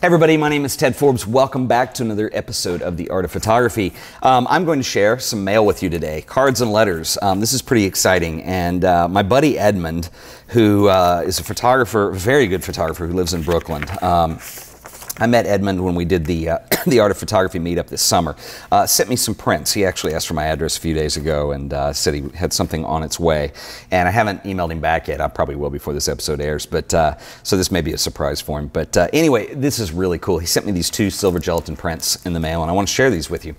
Hey everybody, my name is Ted Forbes. Welcome back to another episode of The Art of Photography. I'm going to share some mail with you today, cards and letters. This is pretty exciting, and my buddy Edmund, who is a photographer, a very good photographer who lives in Brooklyn. I met Edmund when we did the Art of Photography meetup this summer. Sent me some prints. He actually asked for my address a few days ago and said he had something on its way. And I haven't emailed him back yet. I probably will before this episode airs, but so this may be a surprise for him. But anyway, this is really cool. He sent me these two silver gelatin prints in the mail, and I want to share these with you.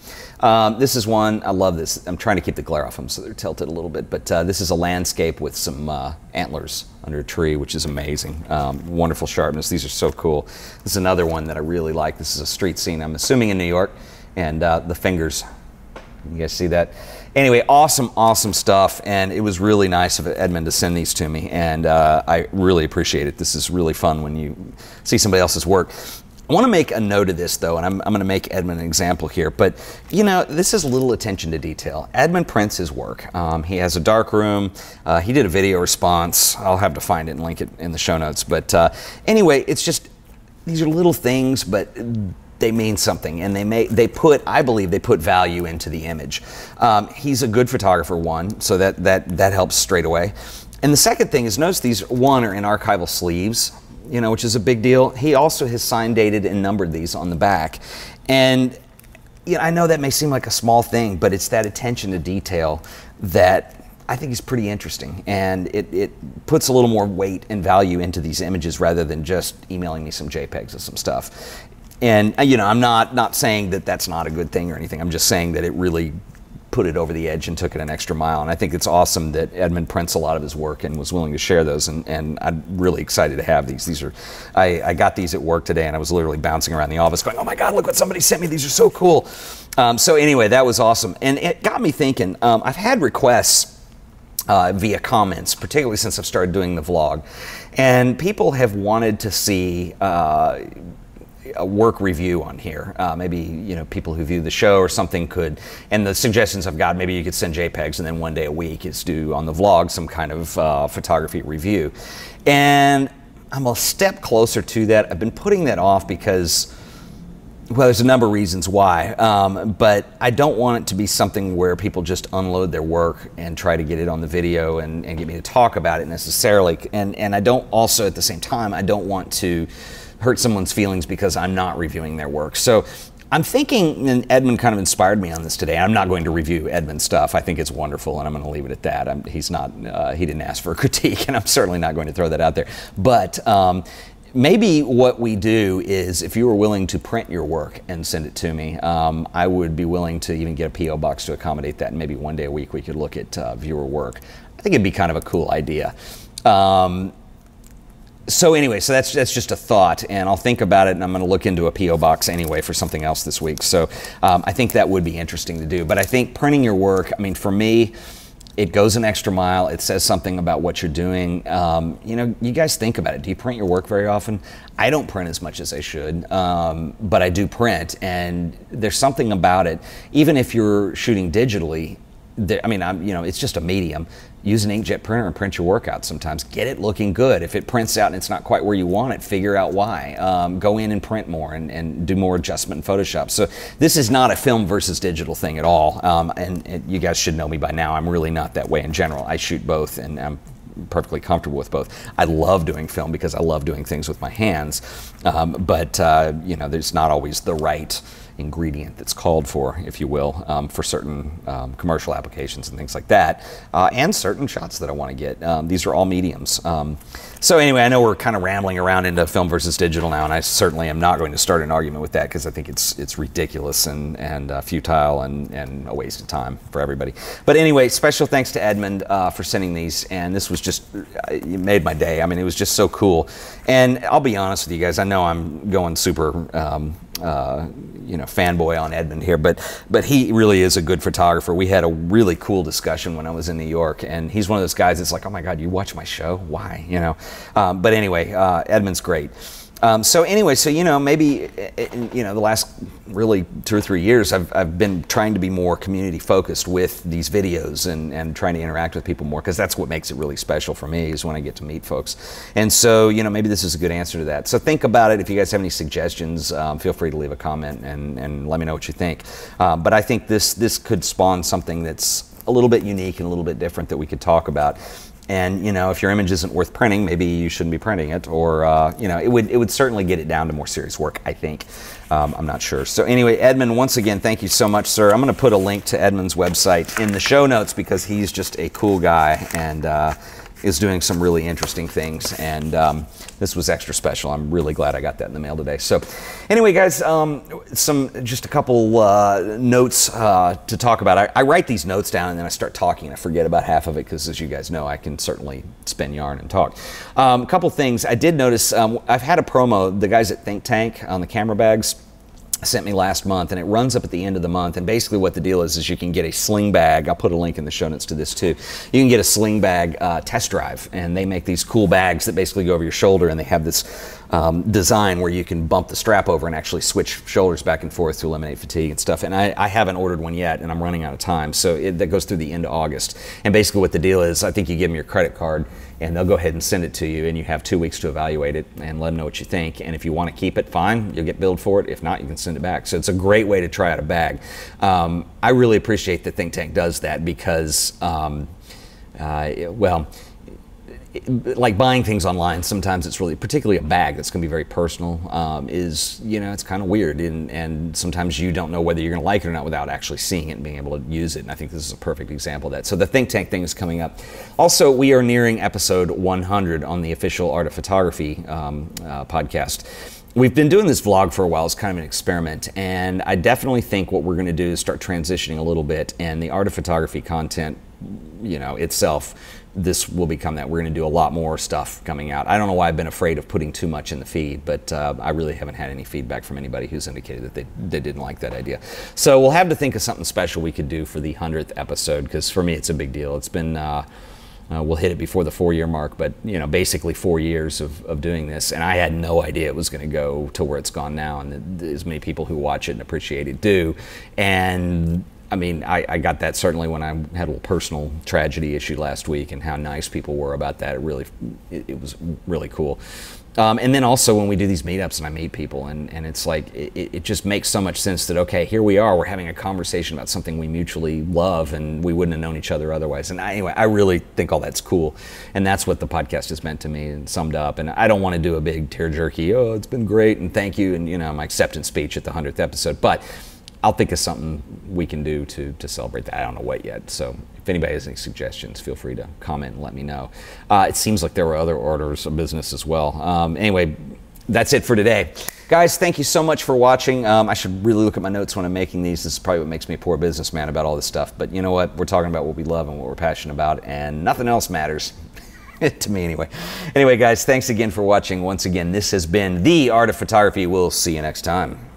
This is one, I love this. I'm trying to keep the glare off them so they're tilted a little bit, but this is a landscape with some antlers under a tree, which is amazing. Wonderful sharpness. These are so cool. This is another one that I really like. This is a street scene, I'm assuming in New York, and the fingers, you guys see that? Anyway, awesome stuff, and it was really nice of Edmund to send these to me, and I really appreciate it. This is really fun when you see somebody else's work. I want to make a note of this though, and I'm going to make Edmund an example here, but you know, this is a little attention to detail. Edmund prints his work. He has a dark room. He did a video response. I'll have to find it and link it in the show notes, but anyway, it's just, these are little things, but they mean something, and I believe they put value into the image. He's a good photographer, one, so that helps straight away. And the second thing is, notice these, one, are in archival sleeves, you know, which is a big deal. He also has sign dated and numbered these on the back. And you know, I know that may seem like a small thing, but it's that attention to detail that I think is pretty interesting. And it puts a little more weight and value into these images rather than just emailing me some JPEGs of some stuff. And you know, I'm not saying that that's not a good thing or anything. I'm just saying that it really put it over the edge and took it an extra mile. And I think it's awesome that Edmund prints a lot of his work and was willing to share those, and I'm really excited to have these. These are, I got these at work today, and I was literally bouncing around the office going, oh my God, look what somebody sent me, these are so cool. So anyway, that was awesome. And it got me thinking, I've had requests via comments, particularly since I've started doing the vlog, and people have wanted to see a work review on here. Maybe, you know, people who view the show or something could, and the suggestions I've got, maybe you could send JPEGs and then one day a week is do on the vlog some kind of photography review. And I'm a step closer to that. I've been putting that off because, well, there's a number of reasons why, but I don't want it to be something where people just unload their work and try to get it on the video and get me to talk about it necessarily. And I don't also, at the same time, I don't want to hurt someone's feelings because I'm not reviewing their work. So I'm thinking, and Edmund kind of inspired me on this today. I'm not going to review Edmund's stuff. I think it's wonderful, and I'm going to leave it at that. He's not, he didn't ask for a critique, and I'm certainly not going to throw that out there. But maybe what we do is, if you were willing to print your work and send it to me, I would be willing to even get a P.O. box to accommodate that, and maybe one day a week we could look at viewer work. I think it'd be kind of a cool idea. So anyway, so that's just a thought, and I'll think about it, and I'm going to look into a P.O. box anyway for something else this week. So I think that would be interesting to do. But I think printing your work, I mean, for me, it goes an extra mile. It says something about what you're doing. You know, you guys think about it. Do you print your work very often? I don't print as much as I should, but I do print, and there's something about it. Even if you're shooting digitally, I mean, you know, it's just a medium. Use an inkjet printer and print your work out sometimes. Get it looking good. If it prints out and it's not quite where you want it, figure out why. Go in and print more and do more adjustment in Photoshop. So this is not a film versus digital thing at all. And you guys should know me by now. I'm really not that way in general. I shoot both, and I'm perfectly comfortable with both. I love doing film because I love doing things with my hands. But you know, there's not always the right ingredient that's called for, if you will, for certain commercial applications and things like that, and certain shots that I want to get. These are all mediums. So anyway, I know we're kind of rambling around into film versus digital now, and I certainly am not going to start an argument with that because I think it's ridiculous and futile and a waste of time for everybody. But anyway, special thanks to Edmund for sending these, and this was just, it made my day. I mean, it was just so cool. And I'll be honest with you guys, I know I'm going super you know, fanboy on Edmund here, but he really is a good photographer. We had a really cool discussion when I was in New York, and he's one of those guys that's like, oh my God, you watch my show? Why? You know. But anyway, Edmund's great. So anyway, so maybe the last really 2 or 3 years, I've been trying to be more community focused with these videos and trying to interact with people more, because that's what makes it really special for me, is when I get to meet folks. And so maybe this is a good answer to that. So think about it. If you guys have any suggestions, feel free to leave a comment and let me know what you think. But I think this could spawn something that's a little bit unique and a little bit different that we could talk about. And if your image isn't worth printing, maybe you shouldn't be printing it, or it would certainly get it down to more serious work, I think. I'm not sure. So anyway, Edmund, once again, thank you so much, sir. I'm going to put a link to Edmund's website in the show notes, because he's just a cool guy and is doing some really interesting things. And this was extra special. I'm really glad I got that in the mail today. So anyway, guys, just a couple notes to talk about. I write these notes down and then I start talking and I forget about half of it, because as you guys know, I can certainly spin yarn and talk. A couple things I did notice. I've had a promo, the guys at Think Tank on the camera bags sent me last month, and it runs up at the end of the month. And basically what the deal is you can get a sling bag. I'll put a link in the show notes to this too. You can get a sling bag test drive, and they make these cool bags that basically go over your shoulder, and they have this design where you can bump the strap over and actually switch shoulders back and forth to eliminate fatigue and stuff. And I haven't ordered one yet, and I'm running out of time, so that goes through the end of August. And basically what the deal is, I think you give them your credit card and they'll go ahead and send it to you, and you have 2 weeks to evaluate it and let them know what you think. And if you want to keep it, fine, you'll get billed for it. If not, you can send it back. So it's a great way to try out a bag. I really appreciate that Think Tank does that, because well, like buying things online, sometimes it's really, particularly a bag that's going to be very personal, it's kind of weird, and sometimes you don't know whether you're going to like it or not without actually seeing it and being able to use it. And I think this is a perfect example of that. So the Think Tank thing is coming up. Also, we are nearing episode 100 on the official Art of Photography podcast. We've been doing this vlog for a while. It's kind of an experiment, and I definitely think what we're going to do is start transitioning a little bit, and the Art of Photography content, itself, this will become that. We're going to do a lot more stuff coming out. I don't know why I've been afraid of putting too much in the feed, but I really haven't had any feedback from anybody who's indicated that they didn't like that idea. So we'll have to think of something special we could do for the 100th episode, because for me it's a big deal. It's been we'll hit it before the 4-year mark, but basically 4 years of doing this, and I had no idea it was going to go to where it's gone now, and as many people who watch it and appreciate it do. And I mean, I got that certainly when I had a little personal tragedy issue last week, and how nice people were about that. It was really cool. And then also when we do these meetups and I meet people, and it's like, it just makes so much sense that, okay, here we are, we're having a conversation about something we mutually love, and we wouldn't have known each other otherwise. And anyway, I really think all that's cool, and that's what the podcast has meant to me and summed up. And I don't want to do a big tear-jerky, oh, it's been great and thank you, and my acceptance speech at the 100th episode, but I'll think of something we can do to celebrate that. I don't know what yet. So if anybody has any suggestions, feel free to comment and let me know. It seems like there were other orders of business as well. Anyway, that's it for today. Guys, thank you so much for watching. I should really look at my notes when I'm making these. This is probably what makes me a poor businessman about all this stuff. But you know what? We're talking about what we love and what we're passionate about, and nothing else matters. To me anyway. Anyway, guys, thanks again for watching. Once again, this has been The Art of Photography. We'll see you next time.